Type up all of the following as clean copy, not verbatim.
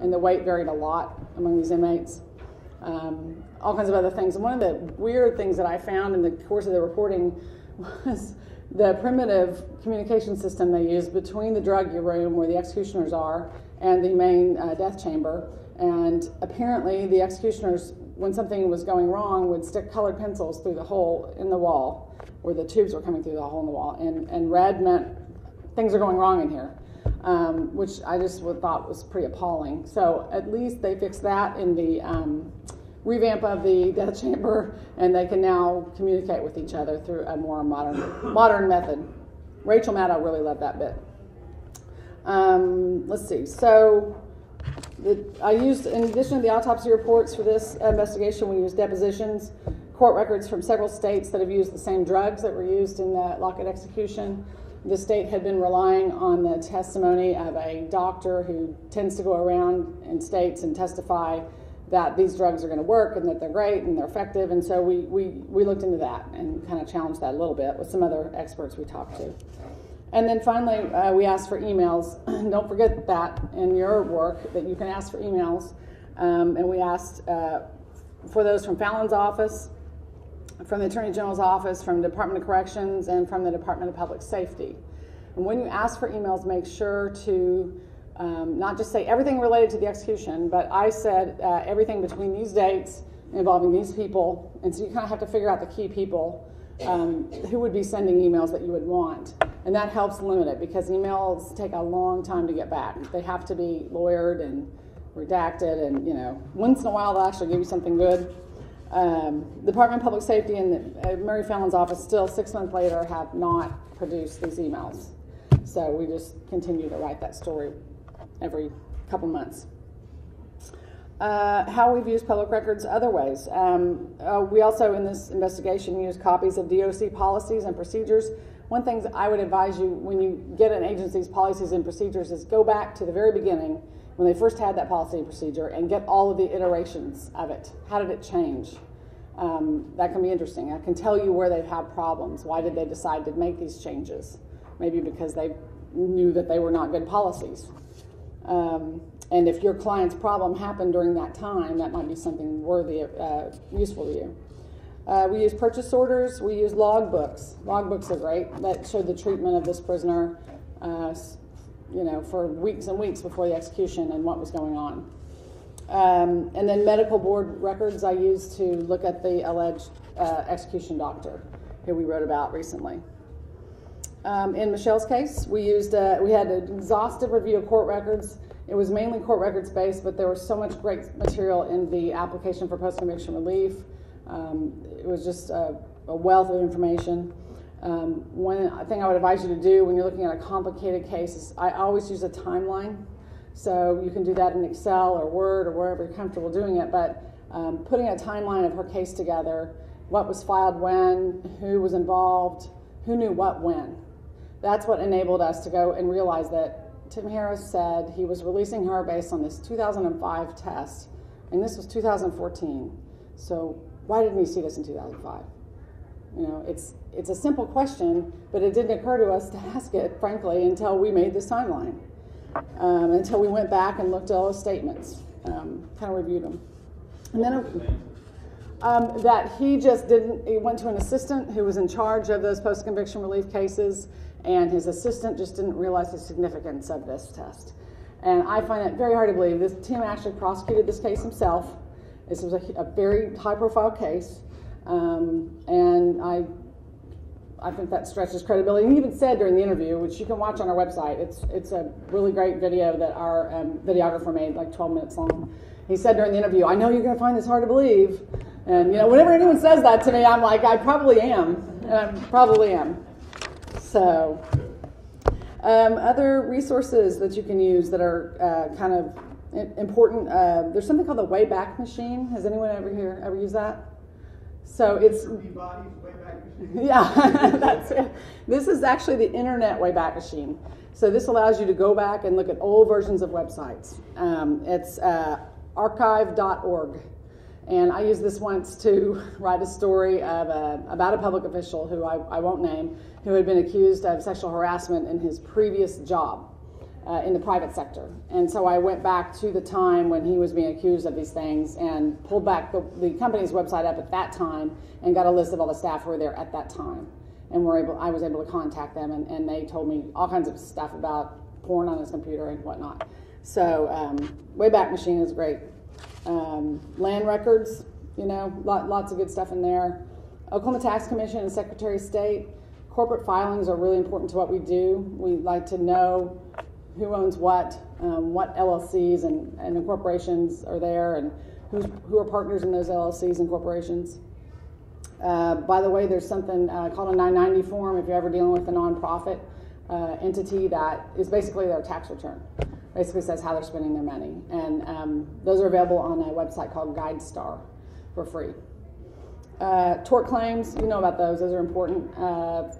and the weight varied a lot among these inmates. All kinds of other things. And one of the weird things that I found in the course of the reporting was the primitive communication system they use between the drug room where the executioners are and the main death chamber. And apparently the executioners, when something was going wrong, would stick colored pencils through the hole in the wall where the tubes were coming through the hole in the wall. And red meant things are going wrong in here, which I just thought was pretty appalling. So at least they fixed that in the revamp of the death chamber, and they can now communicate with each other through a more modern method. Rachel Maddow really loved that bit. Let's see. So I used, in addition to the autopsy reports for this investigation, we used depositions, court records from several states that have used the same drugs that were used in the Lockett execution. The state had been relying on the testimony of a doctor who tends to go around in states and testify that these drugs are going to work and that they're great and they're effective. And so we looked into that and kind of challenged that a little bit with some other experts we talked to. And then finally, we asked for emails. Don't forget that in your work, that you can ask for emails. And we asked for those from Fallon's office, from the Attorney General's office, from the Department of Corrections, and from the Department of Public Safety. And when you ask for emails, make sure to not just say everything related to the execution, but I said everything between these dates involving these people. And so you kind of have to figure out the key people who would be sending emails that you would want. And that helps limit it, because emails take a long time to get back. They have to be lawyered and redacted, and once in a while they'll actually give you something good. Department of Public Safety and Mary Fallon's office still 6 months later have not produced these emails. So we just continue to write that story every couple months. How we've used public records other ways. We also, in this investigation, used copies of DOC policies and procedures. One thing I would advise you when you get an agency's policies and procedures is go back to the very beginning when they first had that policy and procedure and get all of the iterations of it. How did it change? That can be interesting. I can tell you where they've had problems. Why did they decide to make these changes? Maybe because they knew that they were not good policies. And if your client's problem happened during that time, that might be something worthy of, useful to you. We use purchase orders. We use logbooks. Logbooks are great. That showed the treatment of this prisoner, for weeks and weeks before the execution and what was going on. And then medical board records I used to look at the alleged execution doctor who we wrote about recently. In Michelle's case, we had an exhaustive review of court records. It was mainly court records based, but there was so much great material in the application for post-conviction relief. It was just a wealth of information. One thing I would advise you to do when you're looking at a complicated case is I always use a timeline. So you can do that in Excel or Word or wherever you're comfortable doing it, but putting a timeline of her case together, what was filed when, who was involved, who knew what when. That's what enabled us to go and realize that Tim Harris said he was releasing her based on this 2005 test, and this was 2014. So why didn't he see this in 2005? It's a simple question, but it didn't occur to us to ask it, frankly, until we made this timeline, until we went back and looked at all those statements, kind of reviewed them. And then that he went to an assistant who was in charge of those post-conviction relief cases, and his assistant just didn't realize the significance of this test. And I find it very hard to believe. Tim actually prosecuted this case himself. This was a very high-profile case, and I think that stretches credibility. And he even said during the interview, which you can watch on our website, it's a really great video that our videographer made, like 12 minutes long. He said during the interview, "I know you're going to find this hard to believe." And whenever anyone says that to me, I'm like, I probably am. And I probably am. So, other resources that you can use that are kind of important. There's something called the Wayback Machine. Has anyone ever used that? So it's yeah, that's it. This is actually the Internet Wayback Machine. So this allows you to go back and look at old versions of websites. It's archive.org. And I used this once to write a story about a public official who I won't name, who had been accused of sexual harassment in his previous job. in the private sector. And so I went back to the time when he was being accused of these things and pulled back the company's website up at that time and got a list of all the staff who were there at that time. And I was able to contact them, and they told me all kinds of stuff about porn on his computer and whatnot. So Wayback Machine is great. Land records, lots of good stuff in there. Oklahoma Tax Commission and Secretary of State. Corporate filings are really important to what we do. We like to know who owns what LLCs and corporations are there, and who are partners in those LLCs and corporations. By the way, there's something called a 990 form if you're ever dealing with a nonprofit entity that is basically their tax return. Basically says how they're spending their money. And those are available on a website called GuideStar for free. Tort claims, you know about those. Those are important.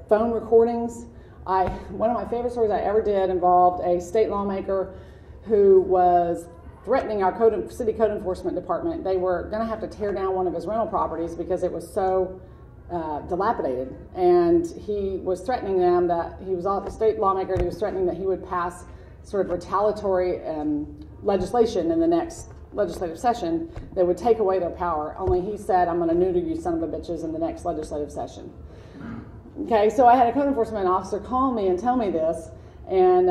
Phone recordings. One of my favorite stories I ever did involved a state lawmaker who was threatening our city code enforcement department. They were going to have to tear down one of his rental properties because it was so dilapidated. And he was threatening them that he was a state lawmaker. He was threatening that he would pass sort of retaliatory legislation in the next legislative session that would take away their power. Only he said, "I'm going to neuter you son of a bitches in the next legislative session." Okay, so I had a code enforcement officer call me and tell me this, and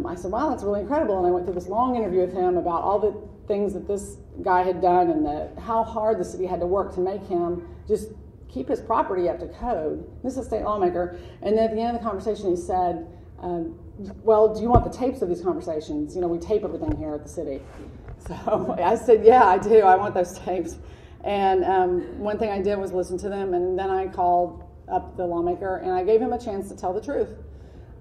I said, "Wow, that's really incredible." And I went through this long interview with him about all the things that this guy had done and how hard the city had to work to make him just keep his property up to code. This is a state lawmaker. And then at the end of the conversation, he said, "Well, do you want the tapes of these conversations? We tape everything here at the city." So I said, "Yeah, I do. I want those tapes." And one thing I did was listen to them, and then I called up the lawmaker, and I gave him a chance to tell the truth.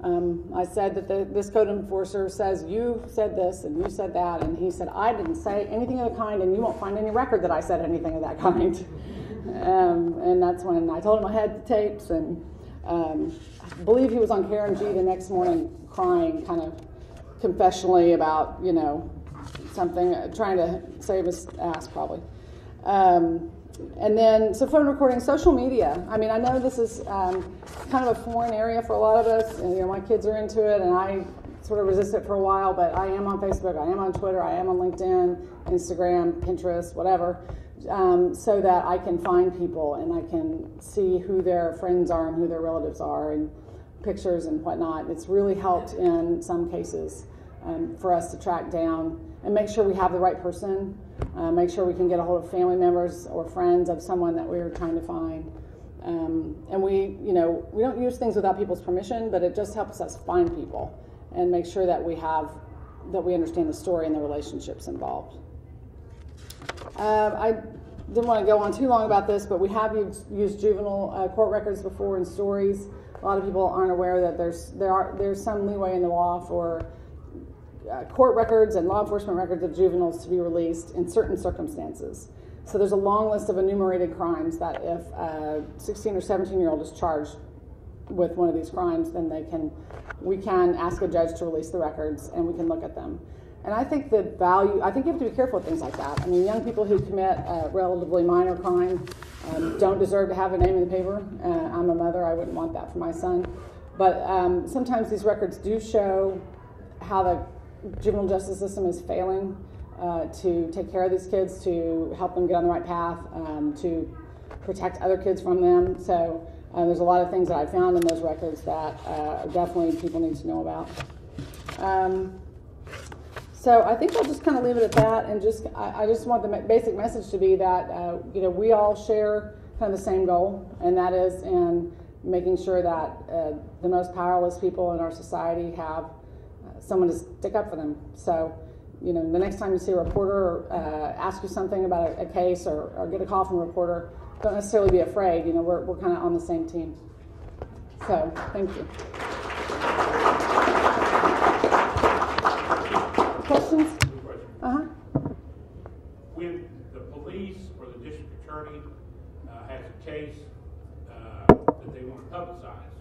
I said that this code enforcer says, "You said this and you said that," and he said, "I didn't say anything of the kind, and you won't find any record that I said anything of that kind." And that's when I told him I had the tapes, and I believe he was on Karen G the next morning crying kind of confessionally about, something, trying to save his ass probably. And then, so phone recording, social media. I mean, I know this is kind of a foreign area for a lot of us, and my kids are into it, and I sort of resist it for a while, but I am on Facebook, I am on Twitter, I am on LinkedIn, Instagram, Pinterest, whatever, so that I can find people and I can see who their friends are and who their relatives are, and pictures and whatnot. It's really helped in some cases for us to track down and make sure we have the right person, make sure we can get a hold of family members or friends of someone that we're trying to find. And we don't use things without people's permission, but it just helps us find people and make sure that we understand the story and the relationships involved. I didn't want to go on too long about this, but we have used juvenile court records before in stories. A lot of people aren't aware that there's some leeway in the law for court records and law enforcement records of juveniles to be released in certain circumstances. So there's a long list of enumerated crimes that if a 16 or 17-year-old is charged with one of these crimes, then we can ask a judge to release the records and we can look at them. And I think you have to be careful with things like that. I mean, young people who commit a relatively minor crime don't deserve to have a name in the paper. I'm a mother, I wouldn't want that for my son. But sometimes these records do show how the juvenile justice system is failing to take care of these kids, to help them get on the right path, to protect other kids from them. So there's a lot of things that I found in those records that definitely people need to know about. So I think I'll just kind of leave it at that, and I just want the basic message to be that we all share kind of the same goal, and that is in making sure that the most powerless people in our society have someone to stick up for them. So, the next time you see a reporter ask you something about a case or get a call from a reporter, don't necessarily be afraid. We're kind of on the same team. So, thank you. Questions? When the police or the district attorney has a case that they want to publicize,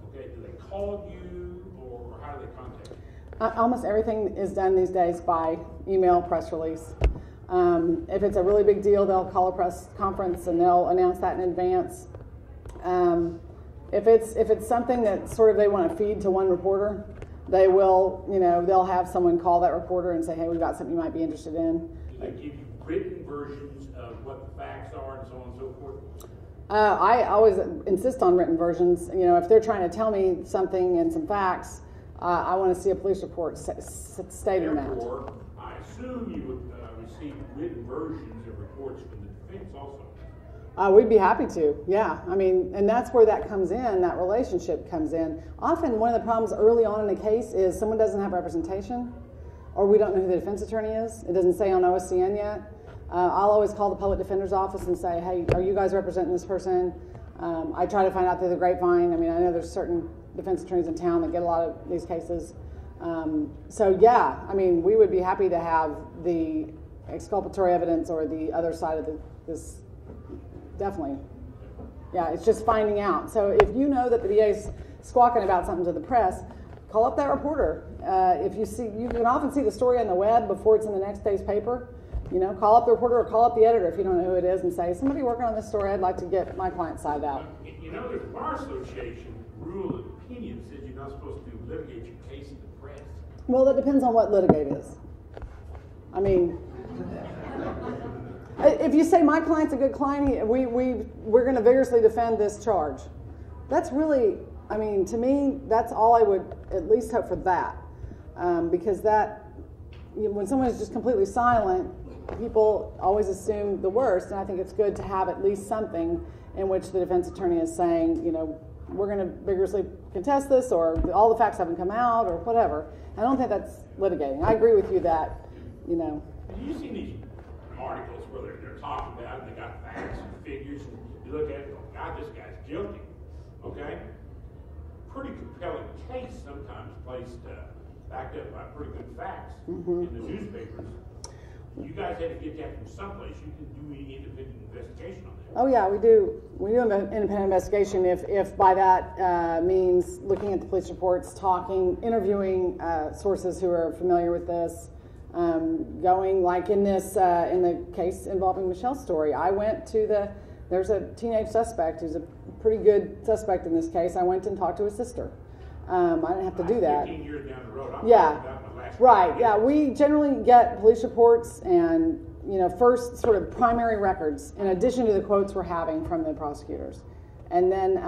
okay, do they call you or how do they contact you? Almost everything is done these days by email, press release. If it's a really big deal, they'll call a press conference and they'll announce that in advance. If it's something that sort of they want to feed to one reporter, they will, they'll have someone call that reporter and say, hey, we've got something you might be interested in. Do they give you written versions of what the facts are and so on and so forth? I always insist on written versions. If they're trying to tell me something and some facts, I want to see a police report stating that. Therefore, I assume you would receive written versions of reports from the defense also. We'd be happy to, yeah. And that's where that comes in, that relationship comes in. Often one of the problems early on in a case is someone doesn't have representation, or we don't know who the defense attorney is. It doesn't say on OSCN yet. I'll always call the public defender's office and say, hey, are you guys representing this person? I try to find out through the grapevine. I know there's certain defense attorneys in town that get a lot of these cases. So yeah, we would be happy to have the exculpatory evidence or the other side of this. Definitely. Yeah, it's just finding out. So if you know that the DA's squawking about something to the press, call up that reporter. If you can often see the story on the web before it's in the next day's paper. Call up the reporter or call up the editor if you don't know who it is and say, somebody working on this story, I'd like to get my client's side out. There's a Bar Association rule of opinion says you're not supposed to litigate your case in the press. Well, that depends on what litigate is. If you say my client's a good client, we're going to vigorously defend this charge. That's really, to me, that's all I would at least hope for that. Because when someone is just completely silent, people always assume the worst, and I think it's good to have at least something in which the defense attorney is saying, we're going to vigorously contest this, or all the facts haven't come out, or whatever. I don't think that's litigating. I agree with you that, You've seen these articles where they're talking about it, and they got facts and figures, and you look at it, oh God, this guy's guilty. Okay? Pretty compelling case sometimes placed backed up by pretty good facts in the newspapers. You guys had to get that from someplace. You can do any independent investigation on that. Oh yeah, we do. We do an independent investigation if by that means looking at the police reports, talking, interviewing sources who are familiar with this. Going like in the case involving Michelle's story, I went to there's a teenage suspect who's a pretty good suspect in this case. I went and talked to his sister. I didn't have to do that. 15 years down the road. Right. Yeah, we generally get police reports and first sort of primary records in addition to the quotes we're having from the prosecutors. And then,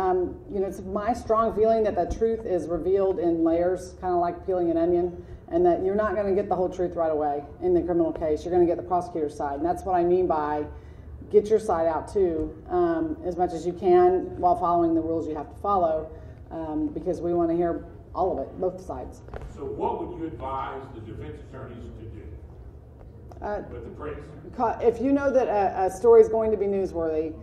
it's my strong feeling that the truth is revealed in layers, kind of like peeling an onion, and that you're not going to get the whole truth right away in the criminal case. You're going to get the prosecutor's side. And that's what I mean by get your side out too, as much as you can while following the rules you have to follow, because we want to hear all of it, both sides. So what would you advise the defense attorneys to do with the press? If you know that a story is going to be newsworthy,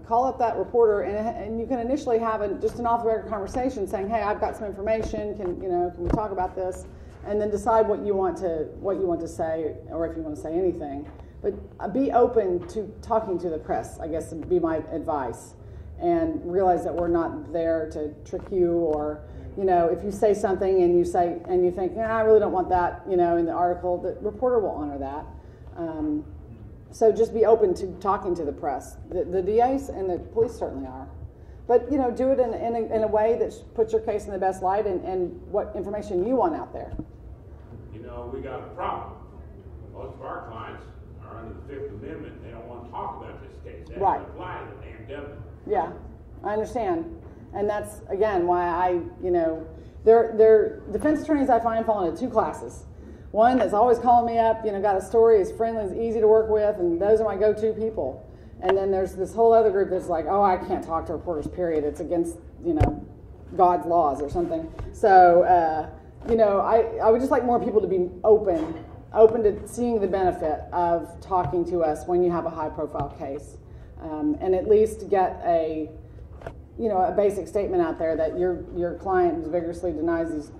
call up that reporter, and you can initially have just an off-the-record conversation saying, "Hey, I've got some information. Can we talk about this?" And then decide what you want to say, or if you want to say anything. But be open to talking to the press, I guess would be my advice, and realize that we're not there to trick you, or if you say something and you think, I really don't want that, in the article, the reporter will honor that. So just be open to talking to the press. The DAs and the police certainly are. But, do it in a way that puts your case in the best light and what information you want out there. We got a problem. Most of our clients are under the Fifth Amendment. They don't want to talk about this case. They don't apply to the damn government. Yeah, I understand. And that's, again, why they're defense attorneys I find fall into two classes. One that's always calling me up, got a story, is friendly, is easy to work with, and those are my go-to people. And then there's this whole other group that's like, I can't talk to reporters, period. It's against, God's laws or something. So, I would just like more people to be open to seeing the benefit of talking to us when you have a high-profile case. And at least get a basic statement out there that your client vigorously denies these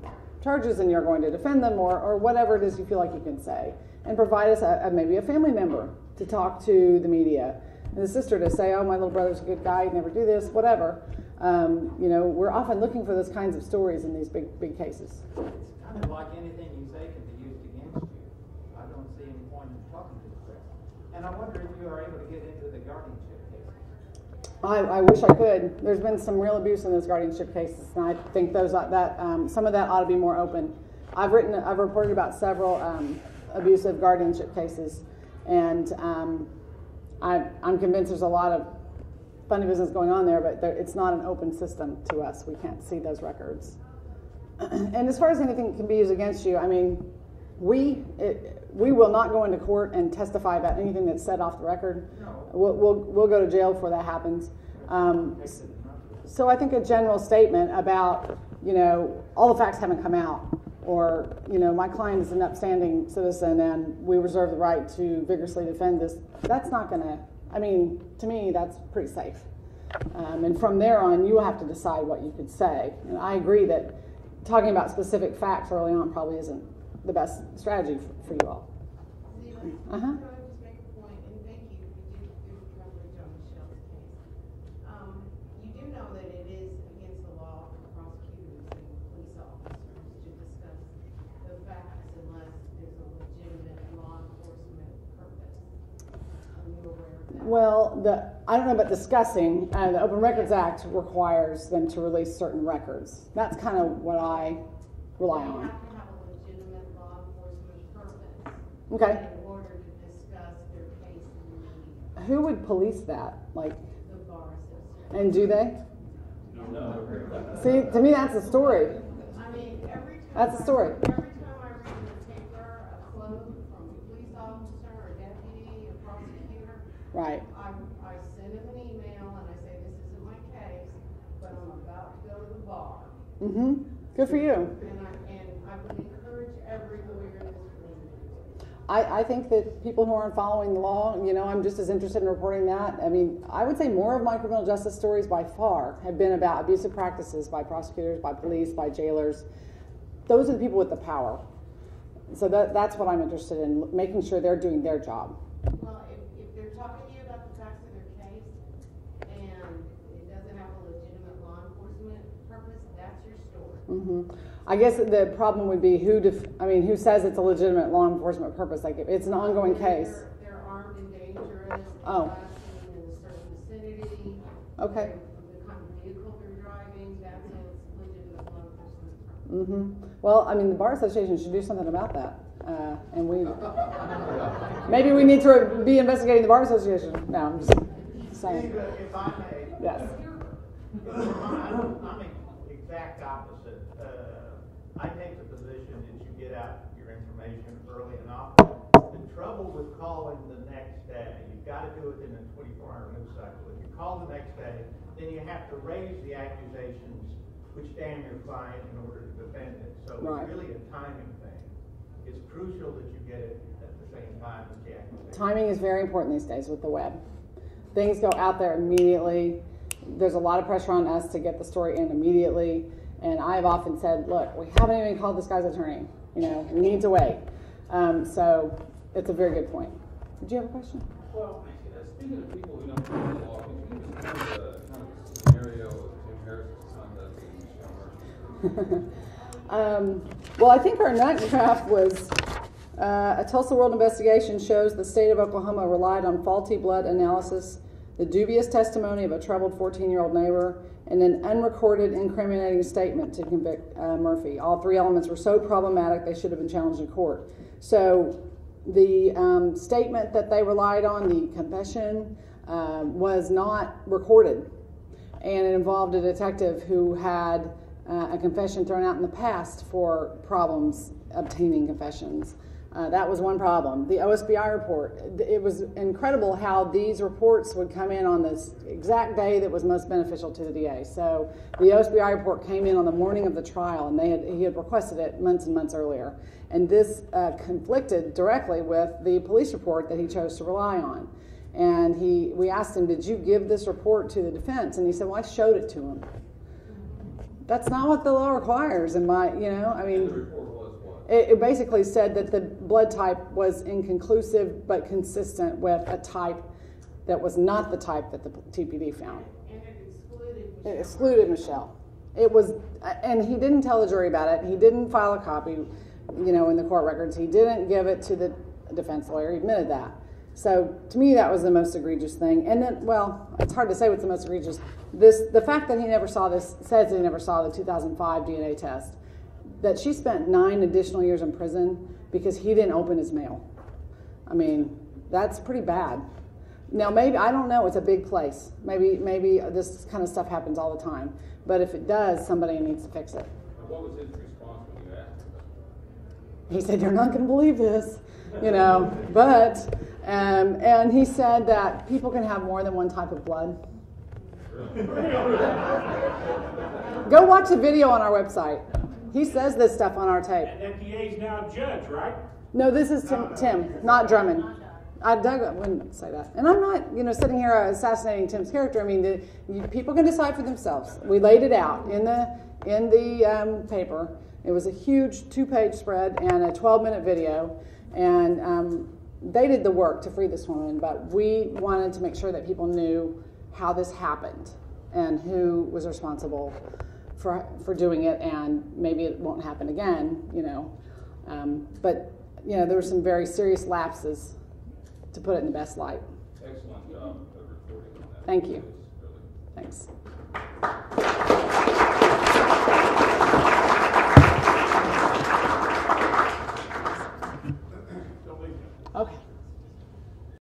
charges and you're going to defend them, or whatever it is you feel like you can say, and provide us maybe a family member to talk to the media, and the sister to say, my little brother's a good guy, he'd never do this, whatever. We're often looking for those kinds of stories in these big cases. It's kind of like anything you say can be used against you. I don't see any point in talking to the press. And I wonder if you are able to get into the guardianship case. I wish I could. There's been some real abuse in those guardianship cases, and I think those some of that ought to be more open. I've reported about several abusive guardianship cases, and I'm convinced there's a lot of funny business going on there, but it's not an open system to us. We can't see those records. And as far as anything can be used against you, I mean, we will not go into court and testify about anything that's said off the record. No. We'll go to jail before that happens. So I think a general statement about, all the facts haven't come out, or, my client is an upstanding citizen and we reserve the right to vigorously defend this, that's not going to, to me, that's pretty safe. And from there on, you have to decide what you could say. And I agree that talking about specific facts early on probably isn't the best strategy for you all. Can I just make a point, and thank you for your coverage on Michelle's case. You do know that it is against the law for prosecutors and police officers to discuss the facts unless there's a legitimate law enforcement purpose. Are you aware of that? Well, I don't know about discussing. The Open Records Act requires them to release certain records. That's kind of what I rely on. You have to have a legitimate law enforcement purpose. Okay. In order to discuss their case in the media. Who would police that? Like, The bar association. and do they? No. See, to me, that's a story. I mean, every time. That's a story. Every time I read in the paper a quote from a police officer, a deputy, a prosecutor, Right. I send him an email and I say, this isn't my case, but I'm about to go to the bar. Mm-hmm. Good for you. And I would encourage every lawyer in this room to do it. I think that people who aren't following the law, I'm just as interested in reporting that. I would say more of my criminal justice stories by far have been about abusive practices by prosecutors, by police, by jailers. Those are the people with the power. So that's what I'm interested in, making sure they're doing their job. Well, if they're talking to you about the facts of their case and it doesn't have a legitimate law enforcement purpose, that's your story. Mm-hmm. I guess the problem would be who says it's a legitimate law enforcement purpose. Like if it's an ongoing case. They're armed and dangerous. Oh. They're in a certain vicinity. Okay. The kind of vehicle they're driving, that's a legitimate law enforcement purpose. Mm-hmm. Well, the Bar Association should do something about that. And maybe we need to be investigating the Bar Association. No, I'm just saying. If I may. Yes. I'm exact opposite. I take the position that you get out your information early enough. The trouble with calling the next day, you've got to do it in a 24-hour news cycle. If you call the next day, then you have to raise the accusations which damn your client in order to defend it. So Right. It's really a timing thing. It's crucial that you get it at the same time as the accusation. Timing is very important these days with the web. Things go out there immediately. There's a lot of pressure on us to get the story in immediately. And I've often said, look, we haven't even called this guy's attorney. We need to wait. So it's a very good point. Did you have a question? Well, speaking of people who don't know the law, could you give us kind of a scenario of Jim Harris's son does and Michelle Murphy? Well, I think our nut graph was a Tulsa World investigation shows the state of Oklahoma relied on faulty blood analysis, the dubious testimony of a troubled 14-year-old neighbor, and an unrecorded incriminating statement to convict Murphy. All three elements were so problematic they should have been challenged in court. So the statement that they relied on, the confession, was not recorded. And it involved a detective who had a confession thrown out in the past for problems obtaining confessions. That was one problem. The OSBI report, it was incredible how these reports would come in on this exact day that was most beneficial to the DA. So the OSBI report came in on the morning of the trial, and he had requested it months and months earlier. And this conflicted directly with the police report that he chose to rely on. And we asked him, did you give this report to the defense? And he said, well, I showed it to him. That's not what the law requires. And the report was what? It basically said that the blood type was inconclusive but consistent with a type that was not the type that the TPD found. And it excluded Michelle. It excluded Michelle. It was, and he didn't tell the jury about it. He didn't file a copy, in the court records. He didn't give it to the defense lawyer. He admitted that. So to me, that was the most egregious thing. And then, well, it's hard to say what's the most egregious. The fact that he never saw this, says he never saw the 2005 DNA test, that she spent 9 additional years in prison because he didn't open his mail. I mean, that's pretty bad. Now, maybe, I don't know, it's a big place. Maybe this kind of stuff happens all the time. But if it does, somebody needs to fix it. What was his response when you asked him? He said, "You're not going to believe this," you know. But, and he said that people can have more than one type of blood. Go watch the video on our website. He says this stuff on our tape. And DA's now a judge, right? No, this is Tim, not Drummond. Doug wouldn't say that. And I'm not, sitting here assassinating Tim's character. I mean, people can decide for themselves. We laid it out in the paper. It was a huge 2-page spread and a 12-minute video. And they did the work to free this woman, but we wanted to make sure that people knew how this happened and who was responsible for doing it, and maybe it won't happen again, But, there were some very serious lapses, to put it in the best light. Excellent job of reporting on that. Thank you. Really. Thanks.